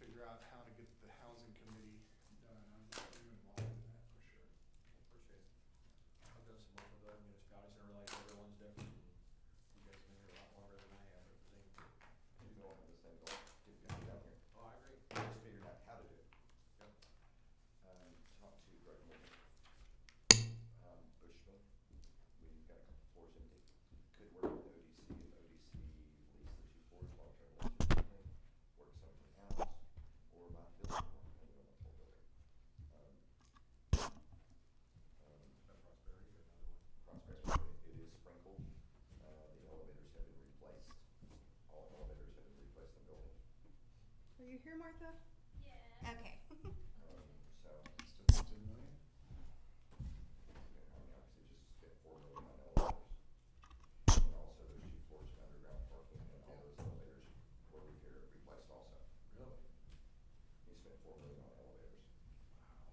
figure out how to get the housing committee done. I'm not too involved in that for sure. Appreciate it. I've done some work with other municipalities, and I realize everyone's different, and you guys have been here a lot longer than I have, but if there's anything. We all have the same goal, get people down here. Oh, I agree. Just figuring out how to do it. Yep. Talked to Greg Morgan, Bushman. We've got a couple floors empty. Could work with ODC if ODC lease the 2 floors, long-term lease or something. Work something out, or buy a building, depending on the whole building. Prosperity or another one? Prosperity, it is sprinkled. The elevators have been replaced. All elevators have been replaced in the building. Are you here, Martha? Yeah. Okay. So, Still 10 million? I mean, obviously just spent $4 million on elevators. And also there's 2 floors of underground parking, and all those elevators were repaired, replaced also. Really? He spent $4 million on elevators. Wow.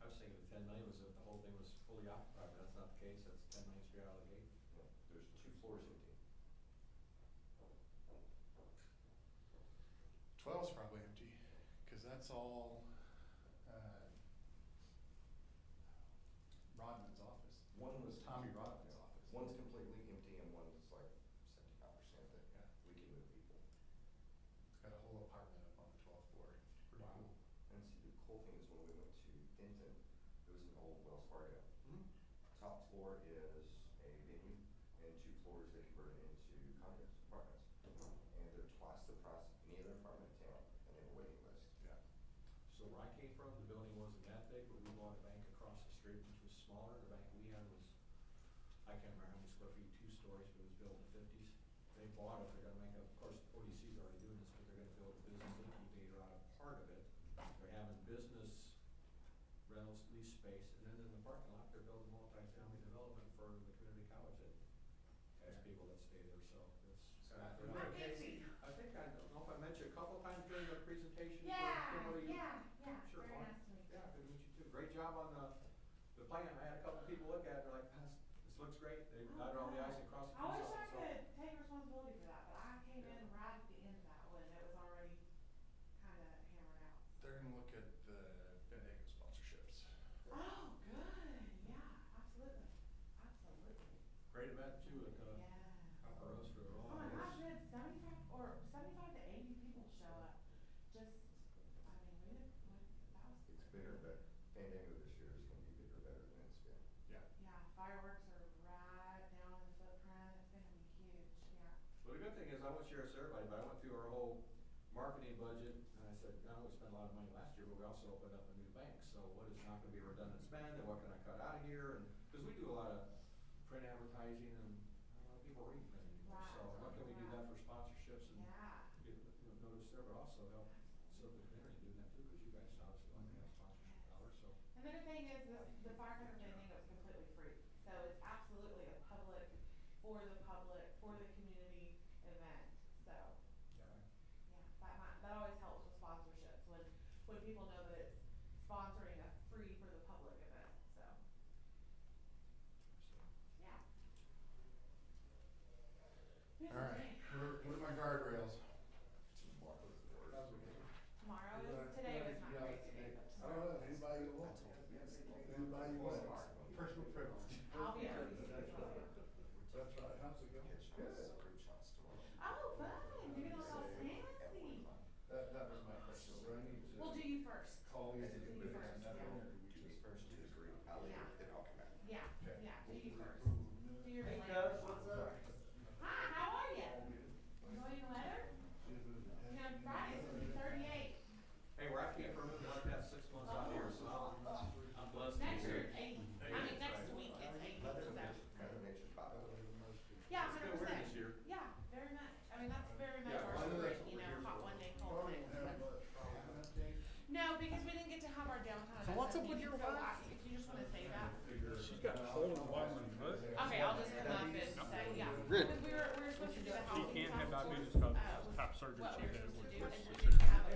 I was thinking the 10 million was if the whole thing was fully occupied, but that's not the case, that's 10 million straight out of the gate. No, there's 2 floors empty. 12's probably empty, cause that's all, Rodman's office. One was Tommy Rodman's office. One's completely empty and one's like 75% that Yeah. we can move people. It's got a whole apartment up on the 12th floor. Pretty Wow. cool. And see, the cool thing is when we went to Denton, it was an old Wells Fargo. Hmm. Top floor is a venue, and 2 floors they converted into condos, apartments. And they're twice the price of any other apartment in town, and they have a waiting list. Yeah. So where I came from, the building wasn't that big, but we bought a bank across the street, which was smaller. The bank we had was, I can't remember how many square feet, 2 stories, but it was built in the 50s. They bought it, they're gonna make a, of course, ODC's already doing this, but they're gonna build a business incubator out of part of it. They're having business rentals, lease space, and then in the parking lot, they're building multifamily development for the community college that has Yeah. people that stay there, so it's. So I after think- Casey. I think, I don't know if I mentioned a couple of times during the presentation for Yeah, Kimberly. yeah, Sure, very fine. nice to meet you. Yeah, good to meet you too. Great job on the plan. I had a couple people look at it, they're like, this looks great. They Oh, dotted all the wow. i's and crossed the I t's wish on I it, so. could take responsibility for that, but I came in Yeah. right at the end of that when it was already kinda hammered out. They're gonna look at the Fandango sponsorships. Oh, good, yeah, absolutely, absolutely. Great event too, at Yeah. Upper Rose for the Oh long. my gosh, we had 75 to 80 people show up, just, I mean, that was It's bigger, but Fandango this year is gonna be bigger, better than it's been. Yeah. Yeah, fireworks are right down in the footprint, it's gonna be huge, yeah. Well, the good thing is, I won't share this with everybody, but I went through our whole marketing budget, and I said, no, we spent a lot of money last year, but we also opened up a new bank, so what is not gonna be redundant spend, and what can I cut out of here, and, cause we do a lot of print advertising, and not a lot of people read print anymore, Right, so what can we do that for sponsorships and Yeah. get, notice there, but also help serve the community doing that too, cause you guys obviously like to have sponsorship dollars, so. And the good thing is this, the firecracker Fandango is completely free, so it's absolutely a public, for the community event, so, Yeah. yeah, that always helps with sponsorships, when people know that it's sponsoring a free for the public event, so, yeah. Busy All right, day. what are my guardrails? Tomorrow's the worst. Tomorrow today was not a crazy day, but I don't know, anybody you want, anybody you want. Personal privilege. I'll be at least. That's right, how's it going? Group shots tomorrow. Oh, fun, you're gonna look all fancy. That was my question, do I need to We'll do you first. call you? I did Do you first, yeah. Do me first to the group, I'll leave it, then I'll come back. Yeah, Okay. yeah, do you first. Do your Hey, Vallejo Cuz, what's response. up? Hi, how are you? Enjoying the weather? You know, Friday's gonna be 38. Hey, where I came from, it was like that 6 months out here, so I'm blessed to be Next year, here. 80. I Hey, mean, that's next right. week it's 80, Mother so. Nature, Mother Nature's pop. Yeah, It's been 100%. weird this year. Yeah, very much. I mean, that's very much Yeah, our I know story, that's what you we're know, here hot for. one day, cold thing. No, because we didn't get to have our downtown. So what's up Odessa with your meeting, so wife? if you just wanna say that. She's got a hole in the bottom of her foot. Okay, I'll just come up and say, yeah. Really? Because we were supposed to do the She housing can't have task diabetes force, because of top surgery what she we were had supposed to with do, her. and we didn't have it.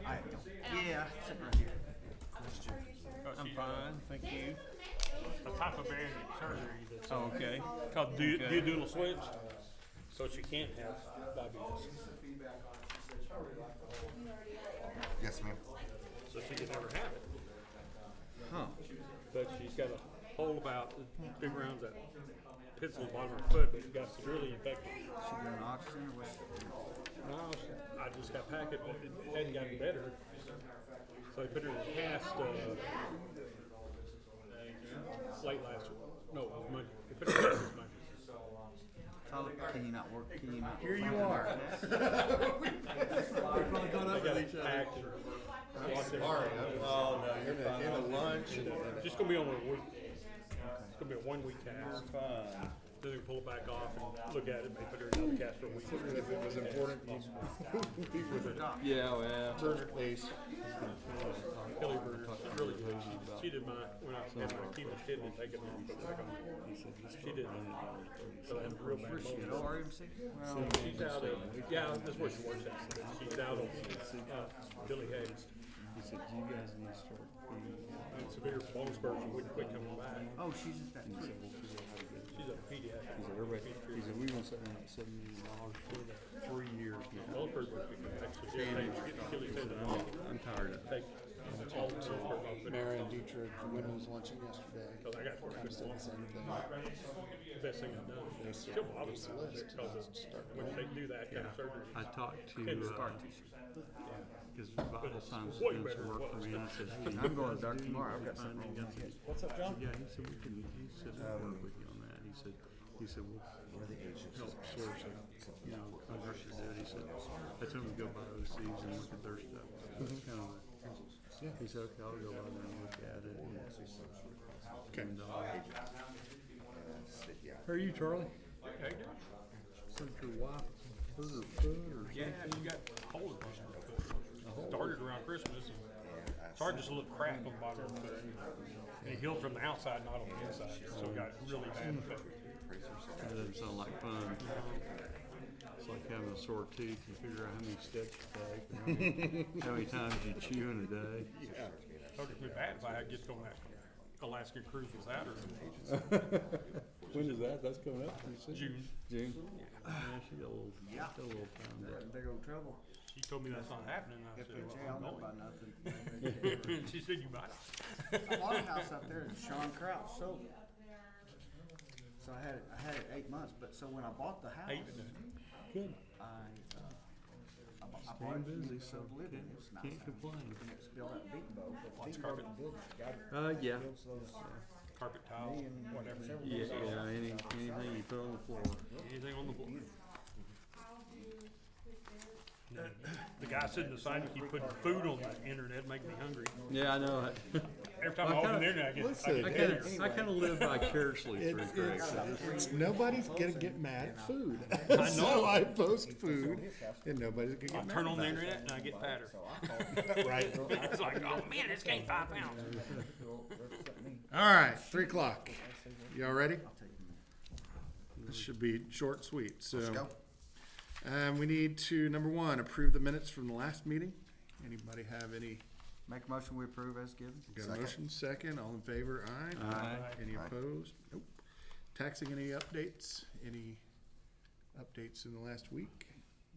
I don't. Yeah, sitting right here. Are you sure? I'm fine, thank you. A A type of bariatric surgery that's Oh, okay. Called duodenal switch, so she can't have diabetes. Some feedback on it, she said she really liked the whole Yes, ma'am. so she could never have it. Huh. But she's got a hole about big rounds that pits on the bottom of her foot, but it got severely infected. She doing oxygen or what's? No, I just got packet, but it hadn't gotten better. So I put her in a cast late last week. No, it was Monday. They put her in a cast this Monday. Tyler, can you not work? Can you not? Here you are. We're probably going They up got with it each other. packed and locked in. Sorry. Oh, no, you're fine. In a lunch. Just gonna be on a week. It's gonna be a 1 week cast. Fine. Then they pull it back off and look at it. They put her in another cast for a week. If it was important, you'd Yeah, well. turn your face. Kelly Burger, she's really good. She did my, when I had my chemo, she didn't take it off, but back on. She didn't. So I had a real bad Where's she at? mold. RMC? She's out of, yeah, that's where she works at. She's out of, Billy Hayes. He said, you guys need to start feeding. And severe bone spurs, she wouldn't quit coming back. Oh, she's at that. He said, we'll figure out how to do it. She's a pediatric. He said, everybody, he said, we're gonna set around like $7 million for that 3 years now. Bone spurs would be back, so she had to get Achilles tendon off. I'm tired of it. Take all the bone spurs off. Mary and Dietrich, women's luncheon yesterday. Because I got Kind of said the same thing. best thing I've done. She'll bother me because when they do that kind of surgery. I talked to, because Vital Signs way doing better some than work it for was. me, and I said, hey, I'm going to the doctor tomorrow. I've got something wrong with my head. What's up, John? yeah, he said, we can, he said, we'll work with you on that. He said, we'll help source it, you know, contractors do it. He said, I told him to go by OCs and look at their stuff. Kind of, he said, okay, I'll go by there and look at it. And, how are you, Charlie? Hey, Said your wife hurt her foot or something? yeah, she got hold of it. Started around Christmas. It's hard just a little crack on the bottom of the foot. And it healed from the outside, not on the inside. So it got really bad infected. That doesn't sound like fun. It's like having a sore tooth. You figure out how many steps you take, and how many times you chew in a day. Yeah. Thought it'd be bad if I had to get on that Alaskan cruise without her. When is that? That's coming up pretty soon. June. June? Yeah, she got a little time They're there. in big old trouble. She told me that's not happening. I If said, they well, jail, I'm know going. about nothing. She said you might. I bought a house up there that Sean Crouch sold. So I had it 8 months, but so when I bought the house, Good. I bought it Staying for busy, me so to live in. It was nice. can't complain. And it's built up Beatonbow. Lots of carpet, Yeah. carpet tile, whatever. Yeah, anything you put on the floor. Anything on the floor. The guy sitting beside me keep putting food on the internet, making me hungry. Yeah, I know. Every time I open the internet, I get hungry. I kind of live vicariously through Craig. Nobody's gonna get mad at food. I know. So I post food and nobody's gonna I get mad turn on the about internet and I get fatter. it. Right. It's like, oh man, this gained 5 pounds. All right, 3 o'clock. Y'all ready? This should be short and sweet, so. Let's go. We need to, number 1, approve the minutes from the last meeting. Anybody have any, Make a motion we approve as given. got a motion? Second, all in favor, aye? Aye. Any Aye. opposed? Nope. Taxing, any updates? Any updates in the last week?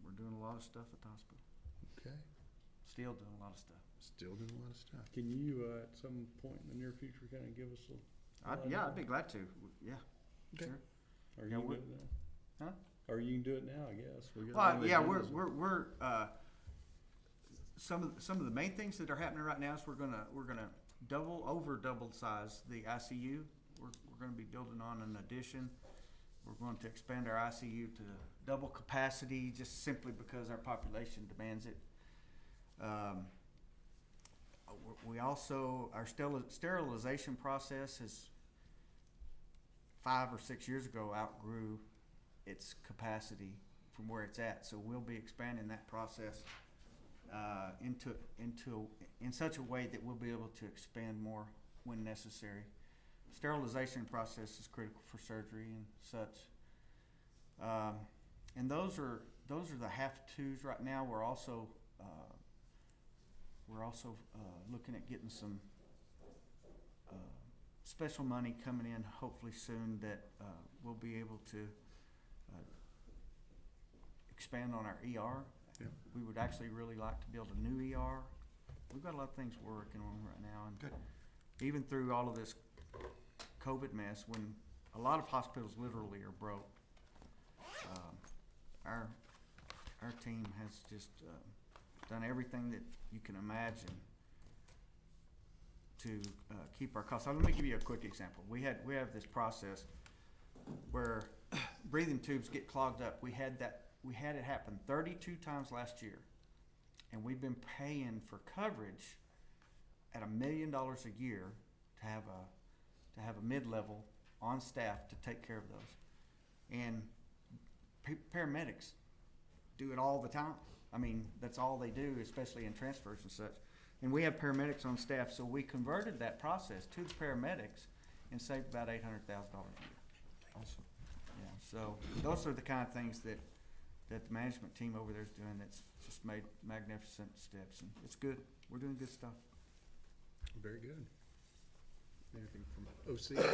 We're doing a lot of stuff at the hospital. Okay, Still doing a lot of stuff. still doing a lot of stuff. Can you, at some point in the near future, kind of give us Yeah, I'd be glad to. Yeah, Okay. sure. or you Yeah, can do we're- it now? Huh? Or you can do it now, I guess. We got Well, all the yeah, agendas. we're some of the main things that are happening right now is we're gonna double size the ICU. We're gonna be building on an addition. We're going to expand our ICU to double capacity just simply because our population demands it. We also, our sterilization process is 5 or 6 years ago outgrew its capacity from where it's at. So we'll be expanding that process in such a way that we'll be able to expand more when necessary. Sterilization process is critical for surgery and such. And those are the have-tos right now. We're also looking at getting some special money coming in hopefully soon that we'll be able to expand on our ER. Yeah. We would actually really like to build a new ER we've got a lot of things we're working on right now, and Good. even through all of this COVID mess, when a lot of hospitals literally are broke, our team has just done everything that you can imagine to keep our costs. So let me give you a quick example. We have this process where breathing tubes get clogged up. We had it happen 32 times last year, and we've been paying for coverage at $1 million a year to have a mid-level on staff to take care of those. And paramedics do it all the time. I mean, that's all they do, especially in transfers and such. And we have paramedics on staff, so we converted that process to the paramedics and saved about $800,000 a year. Awesome. Yeah, so those are the kind of things that the management team over there is doing that's just made magnificent steps, and it's good. We're doing good stuff. Very good. Anything from OC?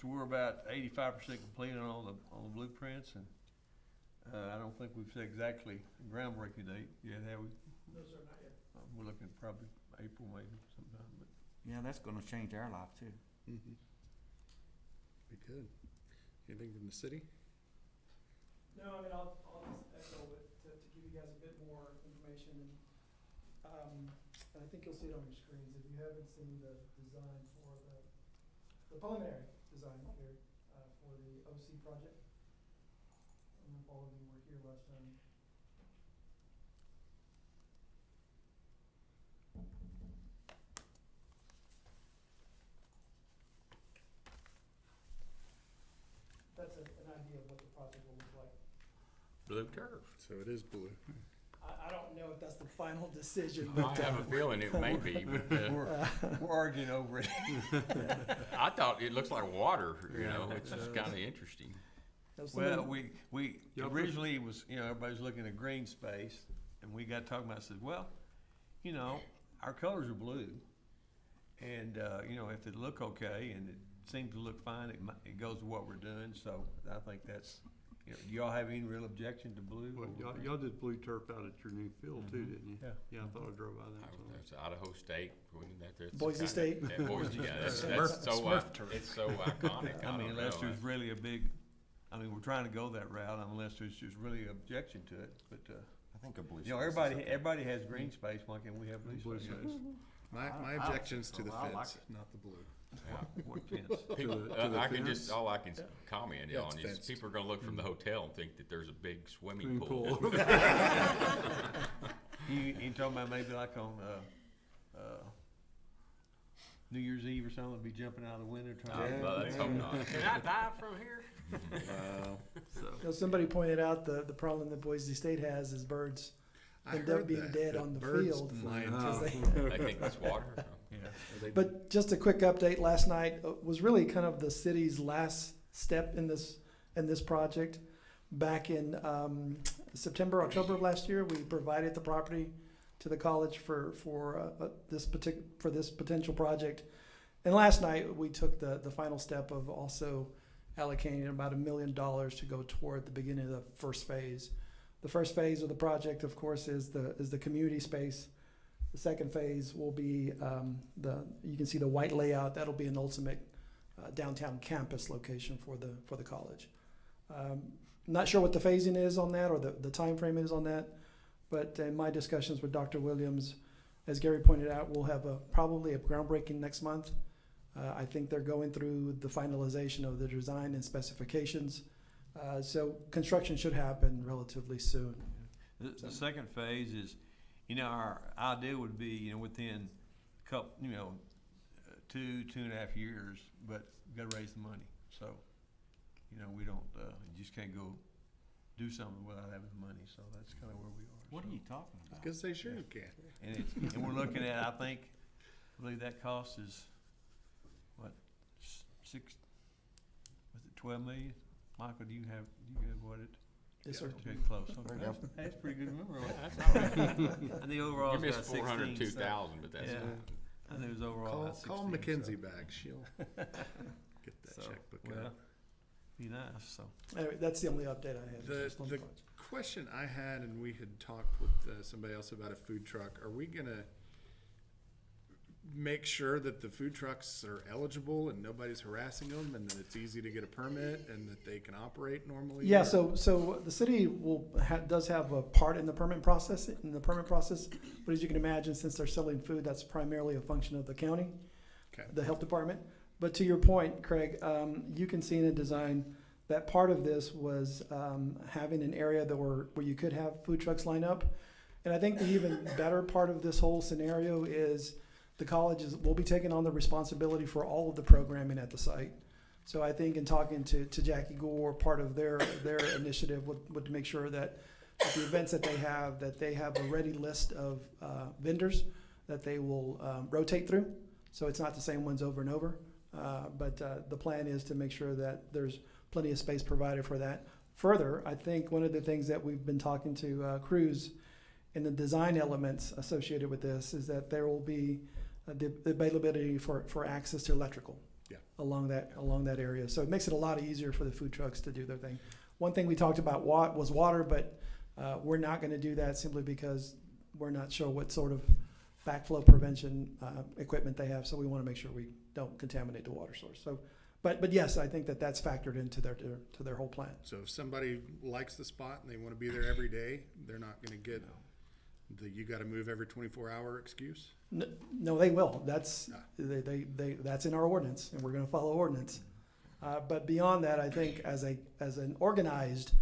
We're about 85% complete on all the blueprints, and I don't think we've said exactly a groundbreaking date yet, have we? No, sir, not yet. We're looking at probably April maybe sometime, but. Yeah, that's gonna change our life too. Mm-hmm. Be good. Anything from the city? No, I mean, I'll just echo it to give you guys a bit more information. And I think you'll see it on your screens. If you haven't seen the design for the preliminary design here for the OC project. I don't know if all of you were here last time. That's an idea of what the project will look like. Blue turf. So it is blue. I don't know if that's the final decision, I but have a feeling it may be, but We're arguing over it. I thought it looks like water, you know, it's just kind of interesting. Well, we originally it was, everybody's looking at green space, and we got talking about, I said, well, our colors are blue, and, if it look okay, and it seems to look fine, it goes to what we're doing, so I think that's, do y'all have any real objection to blue? Well, y'all did blue turf out at your new field too, didn't you? Yeah. Yeah, I thought I drove by that. That's Idaho State, wasn't that? That's Boise kinda- State. Yeah, Boise, yeah, that's Smurf so, Smurf turf. it's so iconic. I mean, don't unless know. there's really a big, we're trying to go that route, unless there's just really an objection to it, but, I think a blue. everybody has green space, why can't we have blue Blue space? space. My objection's to the I like fence, it. not the blue. Yeah. What fence? People, to the I can fence? just, all I can comment Yeah, on it's is fenced. people are gonna look from the hotel and think that there's a big swimming Swimming pool. pool. You talking about maybe like on, New Year's Eve or something, be jumping out of the window trying to. Let's hope not. Can I dive from here? You know, somebody pointed out the problem that Boise State has is birds I end up heard being that, dead that on the birds field. flying because too. they- I think that's water. Yeah. But just a quick update, last night was really kind of the city's last step in this project. Back in September, October of last year, we provided the property to the college for this potential project. And last night, we took the final step of also allocating about $1 million to go toward the beginning of the first phase. The first phase of the project, of course, is the community space. The second phase will be you can see the white layout. That'll be an ultimate downtown campus location for the college. Not sure what the phasing is on that or the time frame is on that, but in my discussions with Dr. Williams, as Gary pointed out, we'll have probably a groundbreaking next month. I think they're going through the finalization of the design and specifications. So construction should happen relatively soon. The second phase is, our idea would be, within a couple, 2.5 years, but we gotta raise the money. So, we don't, you just can't go do something without having the money. So that's kind of where we are. What So- are you talking I was about? gonna say, sure you can. And we're looking at, I believe that cost is, what, 12 million? Michael, do you have what it? Yes, sir. Okay, close. Okay. That's pretty good number. I think overall You it's missed about 16. 402,000, but that's. Yeah. I think it was overall about 16. Call Mackenzie so. back. She'll get that So, checkbook well, out. be nice, so. Anyway, that's the only update I had. The just on the question I had, and we had talked with somebody else about a food truck. Are we gonna make sure that the food trucks are eligible and nobody's harassing them, and that it's easy to get a permit and that they can operate normally? Yeah, or- so the city does have a part in the permit process, but as you can imagine, since they're selling food, that's primarily a function of the county, Okay. the health department. But to your point, Craig, you can see in the design that part of this was having an area where you could have food trucks line up. And I think the even better part of this whole scenario is the colleges will be taking on the responsibility for all of the programming at the site. So I think in talking to Jackie Gore, part of their initiative would to make sure that the events that they have a ready list of vendors that they will rotate through. So it's not the same ones over and over. But the plan is to make sure that there's plenty of space provided for that. Further, I think one of the things that we've been talking to Cruz in the design elements associated with this is that there will be the availability for access to electrical along that area. So it makes it a lot easier for the food trucks to do their thing. One thing we talked about was water, but we're not going to do that simply because we're not sure what sort of backflow prevention equipment they have. So we want to make sure we don't contaminate the water source. So, but yes, I think that's factored into their whole plan. So if somebody likes the spot and they want to be there every day, they're not going to get you got to move every 24-hour excuse? No, they will. That's that's in our ordinance, and we're going to follow ordinance. But beyond that, I think as an organized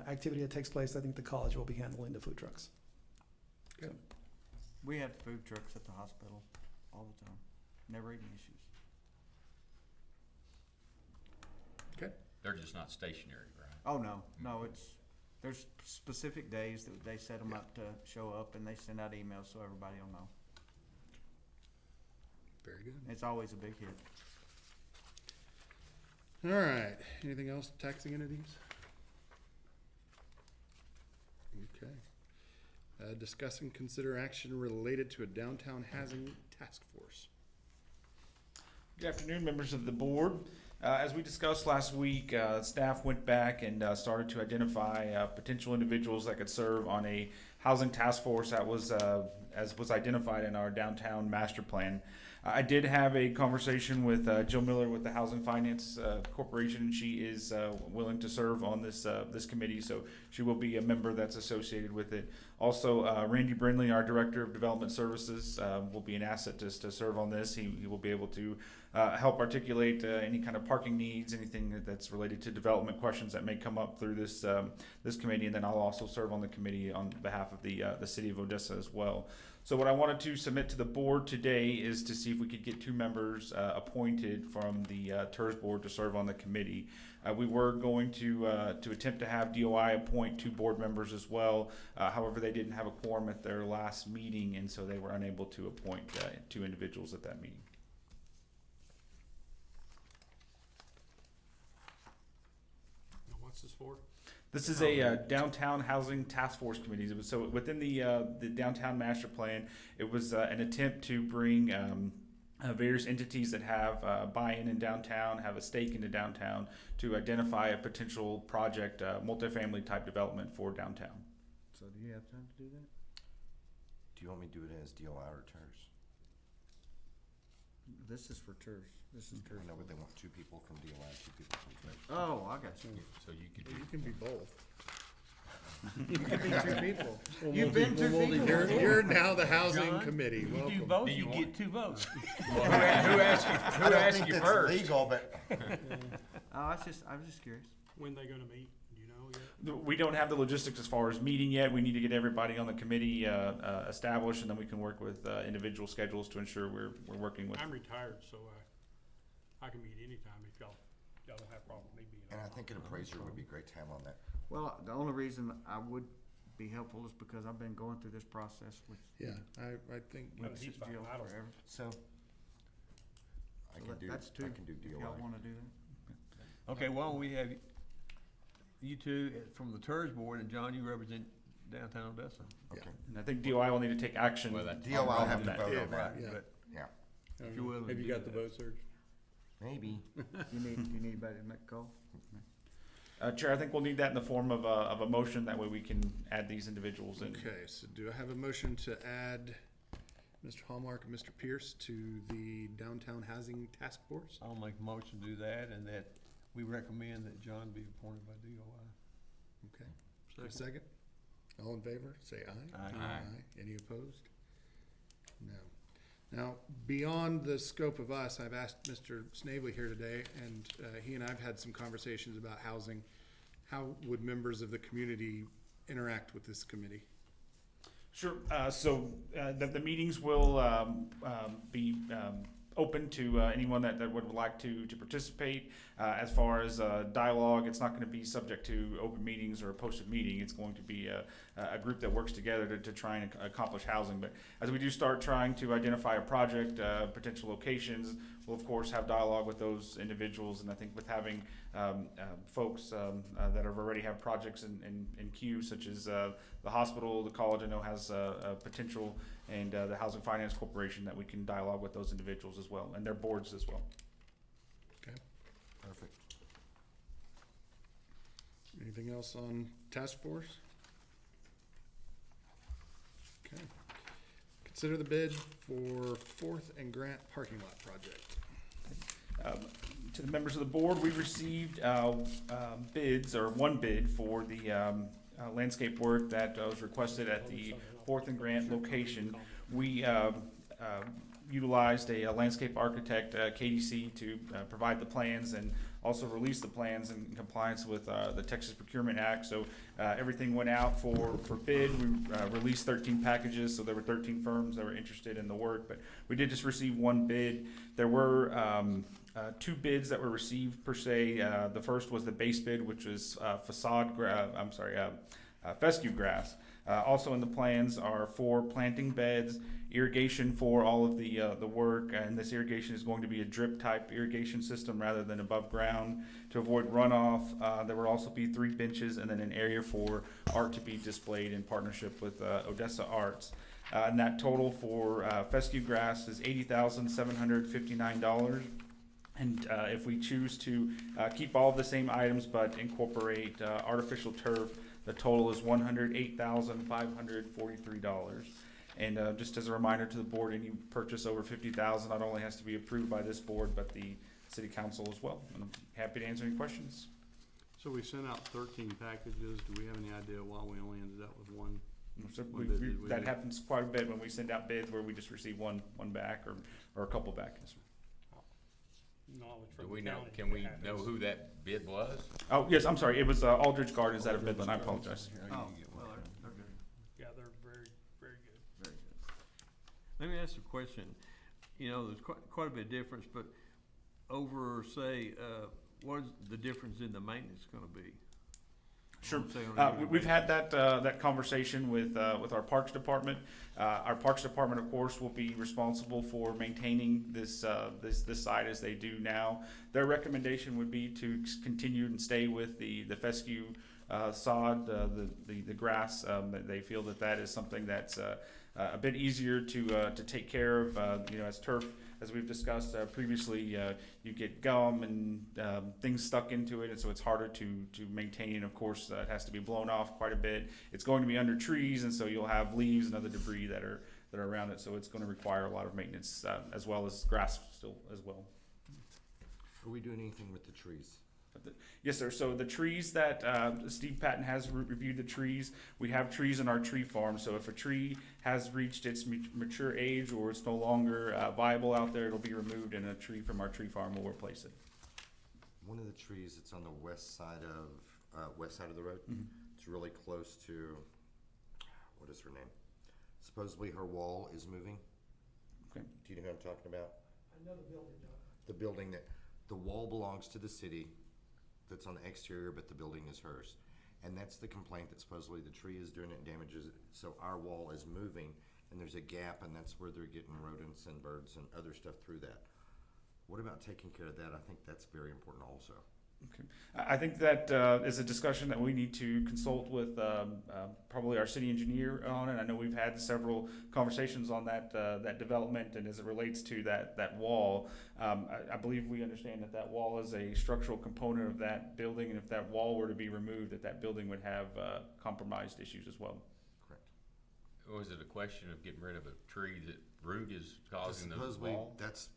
activity that takes place, I think the college will be handling the food trucks. Good. We have food trucks at the hospital all the time. Never any issues. Okay. They're just not stationary, right? Oh, no, there's specific days that they set them up to show up, and they send out emails so everybody will know. Very good. It's always a big hit. All right. Anything else taxing entities? Okay. Discuss and consider action related to a downtown housing task force. Good afternoon, members of the board. As we discussed last week, staff went back and started to identify potential individuals that could serve on a housing task force that was, as was identified in our downtown master plan. I did have a conversation with Jill Miller with the Housing Finance Corporation, and she is willing to serve on this committee, so she will be a member that's associated with it. Also, Randy Brindley, our Director of Development Services, will be an asset to serve on this. He will be able to help articulate any kind of parking needs, anything that's related to development questions that may come up through this committee, and then I'll also serve on the committee on behalf of the city of Odessa as well. So what I wanted to submit to the board today is to see if we could get 2 members appointed from the TIRZ board to serve on the committee. We were going to attempt to have DOI appoint 2 board members as well. However, they didn't have a quorum at their last meeting, and so they were unable to appoint 2 individuals at that meeting. Now, what's this for? This is a downtown housing task force committee. So within the downtown master plan, it was an attempt to bring various entities that have buy-in in downtown, have a stake in the downtown, to identify a potential project, multifamily type development for downtown. So do you have time to do that? Do you want me to do it as DOI or TIRZ? This is for TIRZ. This is TIRZ. No, but they want 2 people from DOI, 2 people from TIRZ. Oh, I got you. So you could You can be both. You could be 2 people. Well, You've been 2 people. You're now the housing John, committee. You do Welcome. both, Do you you want- get 2 votes. Well, who asked you first? Legal, but Oh, I was just curious. When they gonna meet? Do you know yet? We don't have the logistics as far as meeting yet. We need to get everybody on the committee established, and then we can work with individual schedules to ensure we're working with. I'm retired, so I can meet anytime if y'all don't have a problem with me being and on. I think an appraiser would be great to have on that. Well, the only reason I would be helpful is because I've been going through this process with Yeah, I think No, with he's fine. Jill I don't- forever. So I So can do that's 2. I can do If DOI. y'all want to do that. Okay, why don't we have you 2 from the TIRZ board, and John, you represent downtown Odessa. Okay. And I think DOI will need to take action. Well, that- DOI will have to that. vote Yeah, on that. yeah. But Yeah. if you're willing to Have you do got the that. vote, Serge? Maybe. You need anybody to make a call? Chair, I think we'll need that in the form of a motion. That way we can add these individuals in. Okay, so do I have a motion to add Mr. Hallmark and Mr. Pierce to the Downtown Housing Task Force. I'll make a motion to do that, and that we recommend that John be appointed by DOI. Okay. For a second? All in favor, say aye. Aye. Any opposed? No. Now, beyond the scope of us, I've asked Mr. Snavely here today, and he and I've had some conversations about housing. How would members of the community interact with this committee? Sure. The meetings will be open to anyone that would like to participate. As far as dialogue, it's not going to be subject to open meetings or a posted meeting. It's going to be a group that works together to try and accomplish housing. But as we do start trying to identify a project, potential locations, we'll of course have dialogue with those individuals. And I think with having folks that have already have projects in queue, such as the hospital, the college I know has a potential, and the Housing Finance Corporation, that we can dialogue with those individuals as well, and their boards as well. Okay. Perfect. Anything else on task force? Okay. Consider the bid for 4th and Grant parking lot project. To the members of the board, we received bids, or one bid for the landscape work that was requested at the 4th and Grant location. We utilized a landscape architect, KDC, to provide the plans and also release the plans in compliance with the Texas Procurement Act. So everything went out for bid. We released 13 packages, so there were 13 firms that were interested in the work, but we did just receive one bid. There were two bids that were received per se. The first was the base bid, which was fescue grass. Also in the plans are 4 planting beds, irrigation for all of the work, and this irrigation is going to be a drip type irrigation system rather than above ground to avoid runoff. There will also be 3 benches and then an area for art to be displayed in partnership with Odessa Arts. And that total for fescue grass is $80,759. And if we choose to keep all of the same items but incorporate artificial turf, the total is $108,543. And just as a reminder to the board, any purchase over $50,000 not only has to be approved by this board, but the city council as well. And I'm happy to answer any questions. So we sent out 13 packages. Do we have any idea why we only ended up with one? So That happens quite a bit when we send out bids where we just receive one back or a couple back. Knowledge Do from we the know, county. can we know who that bid was? Oh, yes, I'm sorry. It was Aldridge Gardens out of Midland. I apologize. Oh, well, they're good. Yeah, they're very, very good. Very good. Let me ask you a question. You know, there's quite a bit of difference, but over, say, what is the difference in the maintenance gonna be? Sure. Say on a We've had that conversation with our Parks Department. Our Parks Department, of course, will be responsible for maintaining this site as they do now. Their recommendation would be to continue and stay with the fescue sod, the grass. They feel that is something that's a bit easier to take care of. As turf, as we've discussed previously, you get gum and things stuck into it, and so it's harder to maintain. Of course, it has to be blown off quite a bit. It's going to be under trees, and so you'll have leaves and other debris that are around it. So it's going to require a lot of maintenance, as well as grass still as well. Are we doing anything with the trees? Yes, sir. So the trees that Steve Patton has reviewed the trees. We have trees in our tree farm. So if a tree has reached its mature age or it's no longer viable out there, it'll be removed, and a tree from our tree farm will replace it. One of the trees that's on the west side of the road. Mm-hmm. It's really close to, what is her name? Supposedly her wall is moving. Okay. Do you know who I'm talking about? I know the building, John. The building the wall belongs to the city. That's on the exterior, but the building is hers. And that's the complaint, that supposedly the tree is doing it and damages it. So our wall is moving, and there's a gap, and that's where they're getting rodents and birds and other stuff through that. What about taking care of that? I think that's very important also. Okay. I think that is a discussion that we need to consult with probably our city engineer on it. I know we've had several conversations on that development, and as it relates to that wall, I believe we understand that wall is a structural component of that building, and if that wall were to be removed, that building would have compromised issues as well. Correct. or is it a question of getting rid of a tree that root is causing the Supposedly, wall?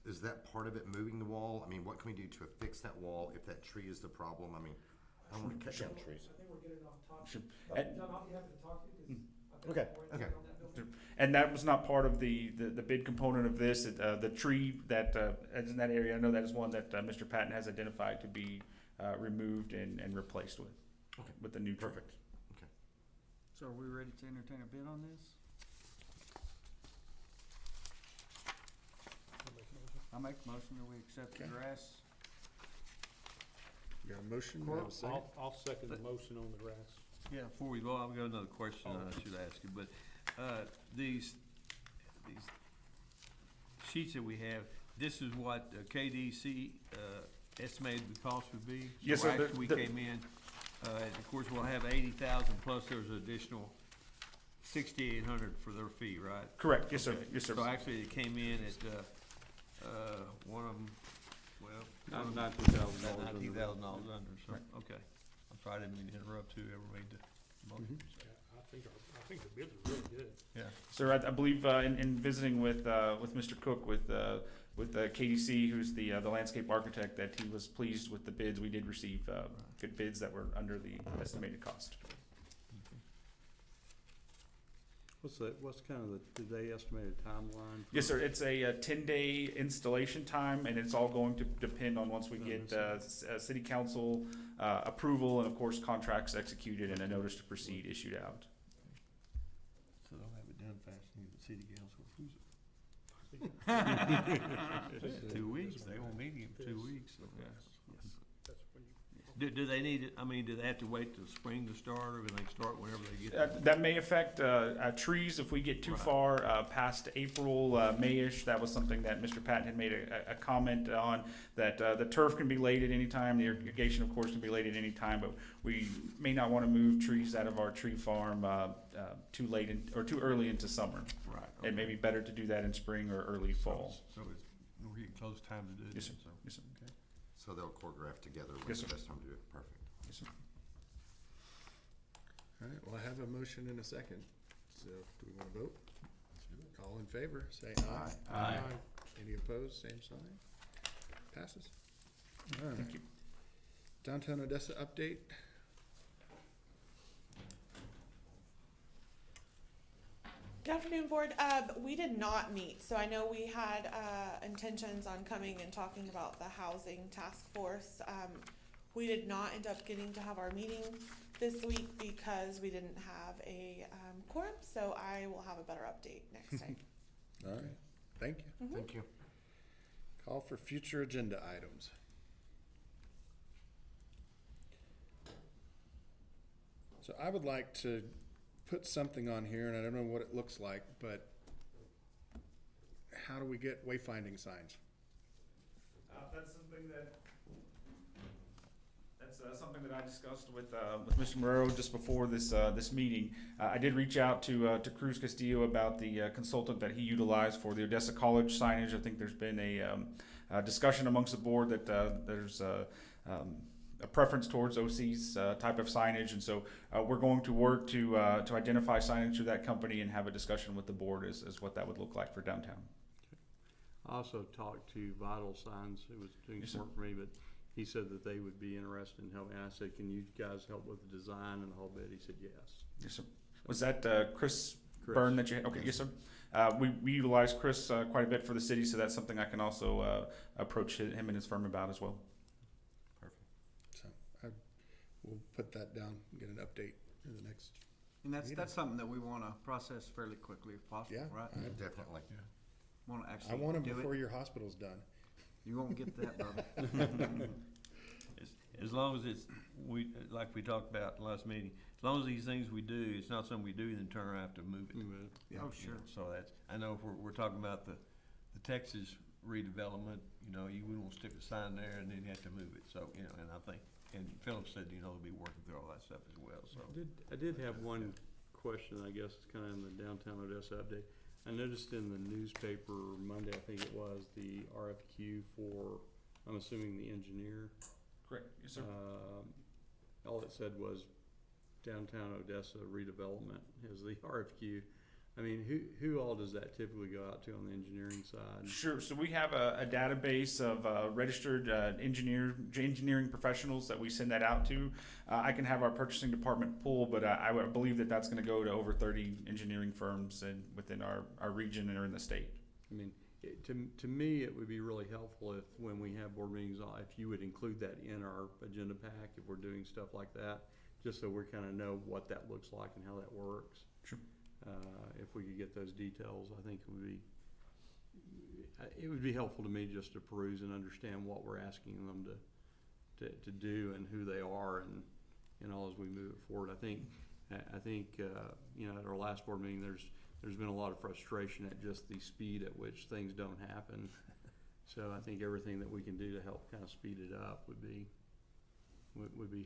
is that part of it, moving the wall? I mean, what can we do to fix that wall if that tree is the problem? I mean, I don't wanna cut down trees. I think we're getting off topic. Sure. John, I'll be happy to talk to you, because I've Okay, got more okay. insight on that building. And that was not part of the bid component of this. The tree that is in that area, I know that is one that Mr. Patton has identified to be removed and replaced with. Okay. With the new tree. Perfect. Okay. So are we ready to entertain a bid on this? I make a motion that we accept the Okay. grass. You got a motion? Do I have a second? I'll second the motion on the grass. Yeah, before we go, I've got another question I should ask you, but, these sheets that we have, this is what KDC, estimated the cost would be? Yes, So sir, after we the- came in, and of course, we'll have 80,000 plus there's an additional 6,800 for their fee, right? Correct. Yes, sir. Okay. Yes, sir. So actually, it came in at, one of them, well. $19,000 under. $19,000 under, so, okay. I'm sorry, I didn't mean to interrupt whoever made the motion. Yeah, I think the bids are really good. Yeah. Sir, I believe in visiting with Mr. Cook with KDC, who's the landscape architect, that he was pleased with the bids. We did receive good bids that were under the estimated cost. What's kind of did they estimate a timeline? Yes, sir. It's a 10-day installation time, and it's all going to depend on once we get city council approval and, of course, contracts executed and a notice to proceed issued out. So they'll have it done fast and the city council approves it. 2 weeks, they won't meet in 2 weeks, so, yeah. That's when you. Do they need it, I mean, do they have to wait till spring to start, or can they start whenever they get? That may affect trees if we get too Right. far past April, May-ish. That was something that Mr. Patton had made a comment on, that the turf can be laid at any time. The irrigation, of course, can be laid at any time, but we may not want to move trees out of our tree farm too late or too early into summer. Right. It may be better to do that in spring or early fall. So it's, we're getting close time to do it. Yes, sir. So, Yes, sir. okay. So they'll choreograph together when Yes, it's the sir. best time to do it. Perfect. Yes, sir. All right, well, I have a motion and a second. So do we want to vote? All in favor, say aye. Aye. Any opposed, same sign. Passes. All right. Thank you. Downtown Odessa update. Good afternoon, board. We did not meet, so I know we had intentions on coming and talking about the housing task force. We did not end up getting to have our meeting this week because we didn't have a quorum, so I will have a better update next time. All right, thank you. Mhm. Thank you. Call for future agenda items. So I would like to put something on here, and I don't know what it looks like, but how do we get wayfinding signs? That's something that I discussed with Mr. Moreau just before this meeting. I did reach out to Cruz Castillo about the consultant that he utilized for the Odessa College signage. I think there's been a discussion amongst the board that there's a preference towards OC's type of signage, and so we're going to work to identify signage through that company and have a discussion with the board as what that would look like for downtown. I also talked to Vital Signs, who was doing Yes, some sir. work for me, but he said that they would be interested in helping. I said, can you guys help with the design and the whole bit? He said, yes. Yes, sir. Was that Chris Chris. Byrne that you had? Okay, yes, sir. We utilize Chris quite a bit for the city, so that's something I can also approach him and his firm about as well. So we'll put that down, and get an update in the next. And that's Meeting. something that we wanna process fairly quickly if possible, Yeah, right? Definitely. Wanna I actually want them do before it. your hospital's done. You won't get that, brother. As long as it's, like we talked about in the last meeting, as long as these things we do, it's not something we do, then turn around and have to move it. Oh, You sure. know, so that's, I know if we're talking about the Texas redevelopment, you know, you wouldn't want to stick a sign there and then you have to move it, so, you know, and I think, and Philip said, you know, they'll be working through all that stuff as well, so. I did have one question, I guess, it's kind of in the downtown Odessa update. I noticed in the newspaper Monday, I think it was, the RFQ for, I'm assuming the engineer. Correct. Yes, sir. All it said was downtown Odessa redevelopment is the RFQ. I mean, who all does that typically go out to on the engineering side? Sure. So we have a database of registered engineering professionals that we send that out to. I can have our purchasing department pull, but I would believe that that's going to go to over 30 engineering firms within our region and or in the state. I mean, to me, it would be really helpful if, when we have board meetings, if you would include that in our agenda pack, if we're doing stuff like that, just so we kind of know what that looks like and how that works. Sure. If we could get those details, I think it would be helpful to me just to peruse and understand what we're asking them to do and who they are and all as we move it forward. I think you know, at our last board meeting, there's been a lot of frustration at just the speed at which things don't happen. So I think everything that we can do to help kind of speed it up would be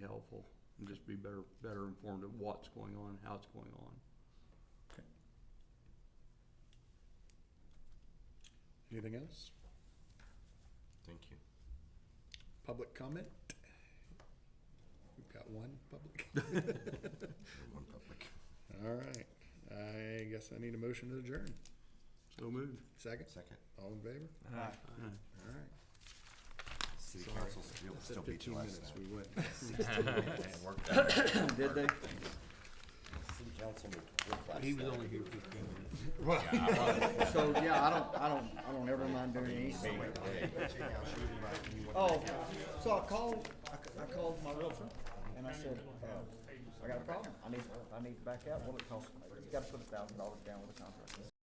helpful, and just be better informed of what's going on and how it's going on. Anything else? Thank you. Public comment? We've got one public. One public. All right. I guess I need a motion to adjourn. So moved. Second? Second. All in favor? Aye. All right. City council still beat you last time. We went. Man, worked out. Did they? City council worked last He was time. only here 15 minutes. So, yeah, I don't ever mind doing anything. Oh, so I called my realtor and I said, I got a problem. I need to back out. What it costs? You gotta put $1,000 down with a contract.